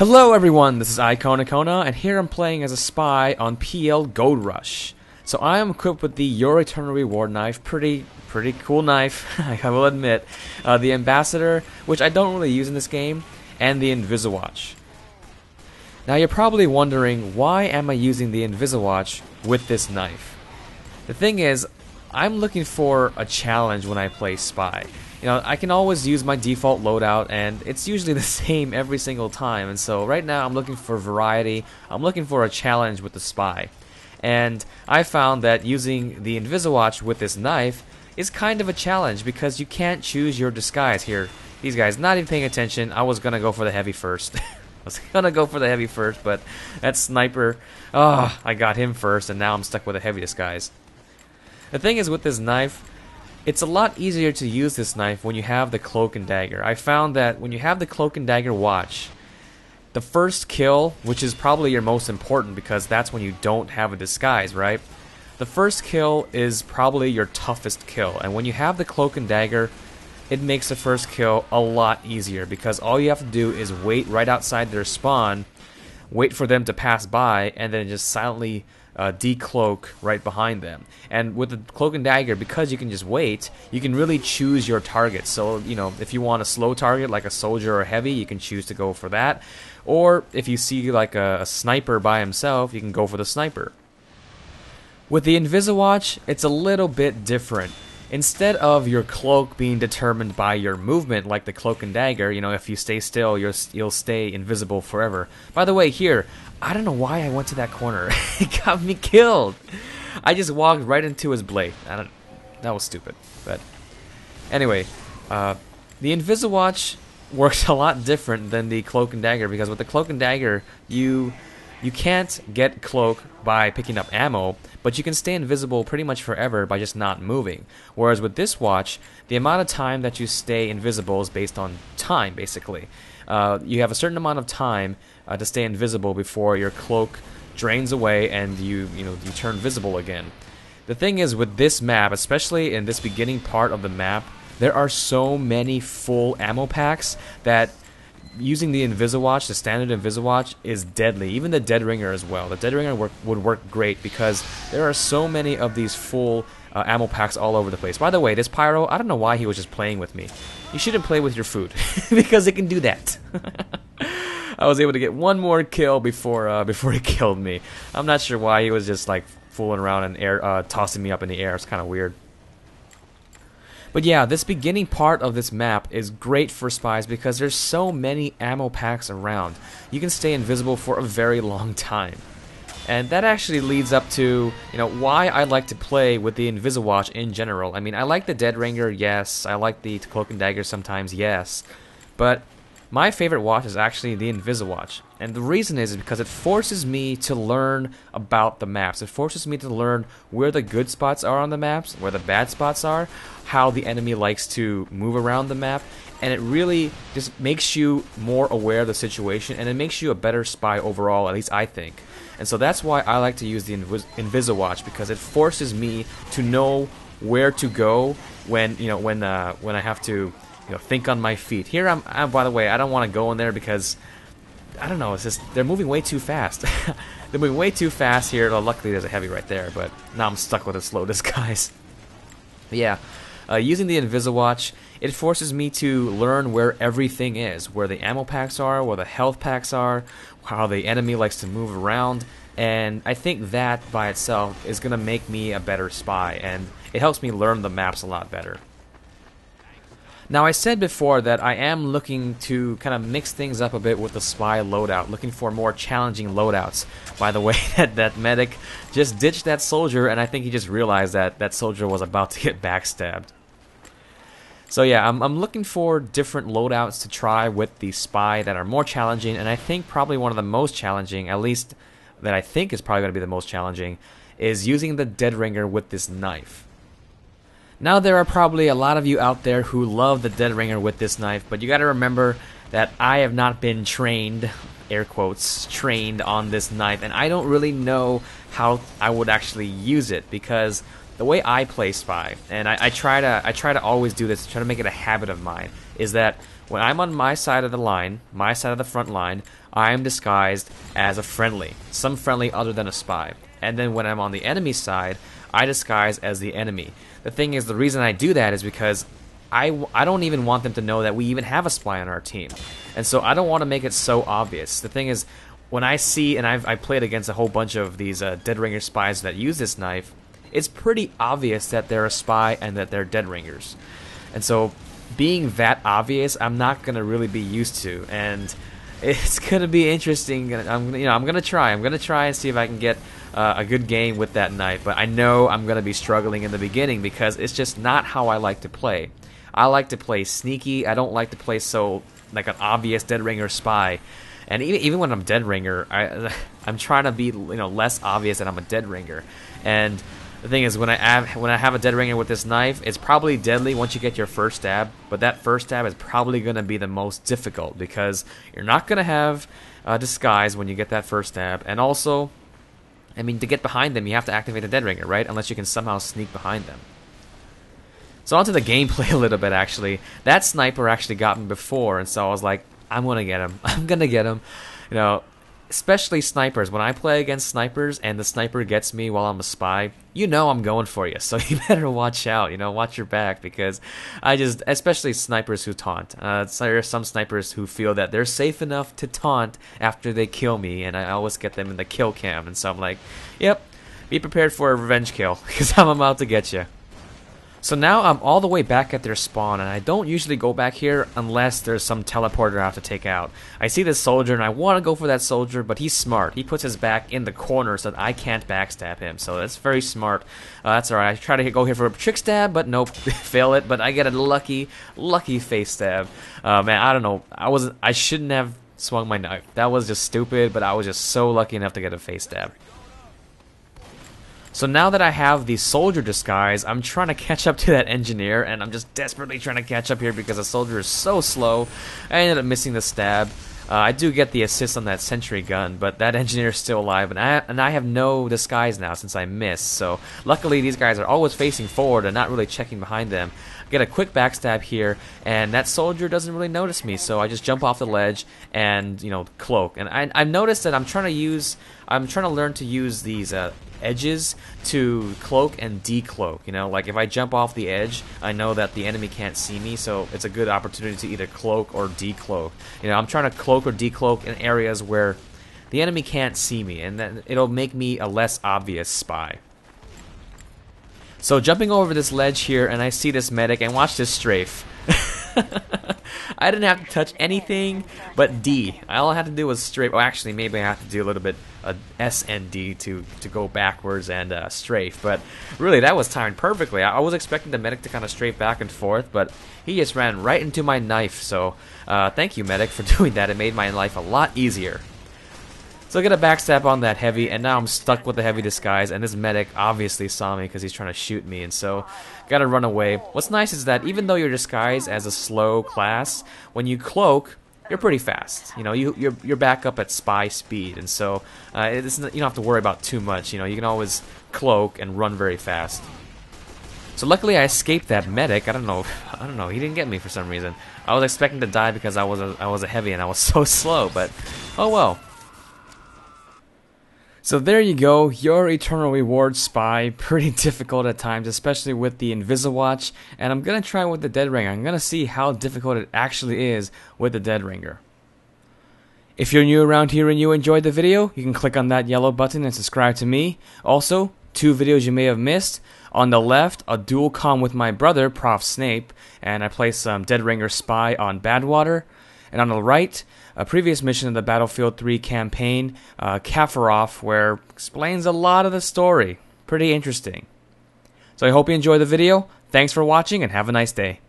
Hello everyone, this is iKonakona, and here I'm playing as a spy on PL Goldrush. So I am equipped with the Your Eternal Reward knife, pretty cool knife, I will admit. The Ambassador, which I don't really use in this game, and the Invisiwatch. Now you're probably wondering, why am I using the Invisiwatch with this knife? The thing is, I'm looking for a challenge when I play spy. You know, I can always use my default loadout, and it's usually the same every single time. And so right now I'm looking for variety. I'm looking for a challenge with the spy. And I found that using the Invisiwatch with this knife is kind of a challenge because you can't choose your disguise here. These guys not even paying attention. I was gonna go for the heavy first. But that sniper, I got him first, and now I'm stuck with a heavy disguise. The thing is with this knife, it's a lot easier to use this knife when you have the cloak and dagger. I found that when you have the cloak and dagger watch, the first kill, which is probably your most important because that's when you don't have a disguise, right? The first kill is probably your toughest kill, and when you have the cloak and dagger, it makes the first kill a lot easier because all you have to do is wait right outside their spawn, wait for them to pass by, and then just silently decloak right behind them. And with the cloak and dagger, because you can just wait, you can really choose your target. So, you know, if you want a slow target like a soldier or heavy, you can choose to go for that. Or if you see like a sniper by himself, you can go for the sniper. With the Invisiwatch, it's a little bit different. Instead of your cloak being determined by your movement, like the cloak and dagger, you know, if you stay still, you'll stay invisible forever. By the way, here, I don't know why I went to that corner. It got me killed. I just walked right into his blade. That was stupid. But anyway, the Invisiwatch works a lot different than the cloak and dagger because with the cloak and dagger, you can't get cloak by picking up ammo, but you can stay invisible pretty much forever by just not moving. Whereas with this watch, the amount of time that you stay invisible is based on time, basically. You have a certain amount of time to stay invisible before your cloak drains away and you turn visible again. The thing is with this map, especially in this beginning part of the map, there are so many full ammo packs that using the Invisiwatch, the standard Invisiwatch, is deadly. Even the Dead Ringer as well. The Dead Ringer would work great because there are so many of these full ammo packs all over the place. By the way, this Pyro, I don't know why he was just playing with me. You shouldn't play with your food because it can do that. I was able to get one more kill before he killed me. I'm not sure why he was just like fooling around and tossing me up in the air. It's kind of weird. But yeah, this beginning part of this map is great for spies because there's so many ammo packs around. You can stay invisible for a very long time. And that actually leads up to, why I like to play with the Invisiwatch in general. I mean, I like the Dead Ringer, yes. I like the Cloak and Dagger sometimes, yes. But my favorite watch is actually the Invisiwatch. And the reason is because it forces me to learn about the maps. It forces me to learn where the good spots are on the maps, where the bad spots are, how the enemy likes to move around the map, and it really just makes you more aware of the situation, and it makes you a better spy overall, at least I think. And so that's why I like to use the Invisiwatch, because it forces me to know where to go when I have to think on my feet. Here I'm by the way, I don't want to go in there because I don't know, it's just they're moving way too fast. They're moving way too fast here. Well, luckily there's a heavy right there, but now I'm stuck with a slow disguise. But yeah, using the Invisiwatch, it forces me to learn where everything is, where the ammo packs are, where the health packs are, how the enemy likes to move around, and I think that by itself is going to make me a better spy, and it helps me learn the maps a lot better. Now, I said before that I am looking to kind of mix things up a bit with the spy loadout, looking for more challenging loadouts. By the way, that medic just ditched that soldier, and I think he just realized that that soldier was about to get backstabbed. So yeah, I'm looking for different loadouts to try with the spy that are more challenging, and I think probably one of the most challenging, at least that I think is probably going to be the most challenging, is using the Dead Ringer with this knife. Now there are probably a lot of you out there who love the Dead Ringer with this knife, but you gotta remember that I have not been trained, air quotes, trained on this knife, and I don't really know how I would actually use it, because the way I play spy, and I try to always do this, try to make it a habit of mine, is that when I'm on my side of the line, my side of the front line, I am disguised as a friendly, some friendly other than a spy. And then when I'm on the enemy side, I disguise as the enemy. The thing is, the reason I do that is because I don't even want them to know that we even have a spy on our team. And so I don't want to make it so obvious. The thing is, when I see, and I played against a whole bunch of these Dead Ringer spies that use this knife, it's pretty obvious that they're a spy and that they're Dead Ringers. And so being that obvious, I'm not going to really be used to. And it's going to be interesting. I'm going to try and see if I can get a good game with that knife. But I know I'm going to be struggling in the beginning because it's just not how I like to play. I like to play sneaky. I don't like to play so like an obvious Dead Ringer spy. And even when I'm Dead Ringer, I'm trying to be less obvious that I'm a Dead Ringer. And the thing is, when I have a Dead Ringer with this knife, it's probably deadly once you get your first stab. But that first stab is probably going to be the most difficult because you're not going to have disguise when you get that first stab. And also, I mean, to get behind them, you have to activate a Dead Ringer, right? Unless you can somehow sneak behind them. So onto the gameplay a little bit, actually. That sniper actually got me before, and so I was like, I'm going to get him. I'm going to get him. Especially snipers. When I play against snipers and the sniper gets me while I'm a spy, I'm going for you. So you better watch out, watch your back, because especially snipers who taunt. There are some snipers who feel that they're safe enough to taunt after they kill me, and I always get them in the kill cam. And so I'm like, yep, be prepared for a revenge kill, because I'm about to get you. So now I'm all the way back at their spawn, and I don't usually go back here unless there's some teleporter I have to take out. I see this soldier, and I want to go for that soldier, but he's smart. He puts his back in the corner so that I can't backstab him, so that's very smart. That's alright. I try to go here for a trick stab, but nope, fail it, but I get a lucky face stab. Man, I don't know. I shouldn't have swung my knife. That was just stupid, but I was just so lucky enough to get a face stab. So now that I have the soldier disguise, I'm trying to catch up to that engineer, and I'm just desperately trying to catch up here because the soldier is so slow. I ended up missing the stab. I do get the assist on that sentry gun, but that engineer is still alive, and I have no disguise now since I missed. So luckily these guys are always facing forward and not really checking behind them. I get a quick backstab here, and that soldier doesn't really notice me, so I just jump off the ledge and cloak. And I've noticed that I'm trying to learn to use these edges to cloak and decloak. Like if I jump off the edge, I know that the enemy can't see me, so it's a good opportunity to either cloak or decloak. I'm trying to cloak or decloak in areas where the enemy can't see me, and then it'll make me a less obvious spy. So jumping over this ledge here, and I see this medic, and watch this strafe. I didn't have to touch anything but D. All I had to do was strafe. Oh, actually, maybe I have to do a little bit of S and D to go backwards and strafe. But really, that was timed perfectly. I was expecting the medic to kind of strafe back and forth, but he just ran right into my knife. So thank you, medic, for doing that. It made my life a lot easier. So I get a backstab on that heavy, and now I'm stuck with the heavy disguise, and this medic obviously saw me because he's trying to shoot me, and so gotta run away. What's nice is that even though you're disguised as a slow class, when you cloak, you're pretty fast. You're back up at spy speed, and so you don't have to worry about too much. You can always cloak and run very fast. So luckily I escaped that medic. I don't know, he didn't get me for some reason. I was expecting to die because I was a heavy and I was so slow, but oh well. So there you go, your Eternal Reward spy. Pretty difficult at times, especially with the Invisiwatch, and I'm going to try with the Dead Ringer. I'm going to see how difficult it actually is with the Dead Ringer. If you're new around here and you enjoyed the video, you can click on that yellow button and subscribe to me. Also, 2 videos you may have missed. On the left, a dual comm with my brother, Prof. Snape, and I play some Dead Ringer spy on Badwater. And on the right, a previous mission in the Battlefield 3 campaign, Kafarov, where explains a lot of the story. Pretty interesting. So I hope you enjoyed the video. Thanks for watching and have a nice day.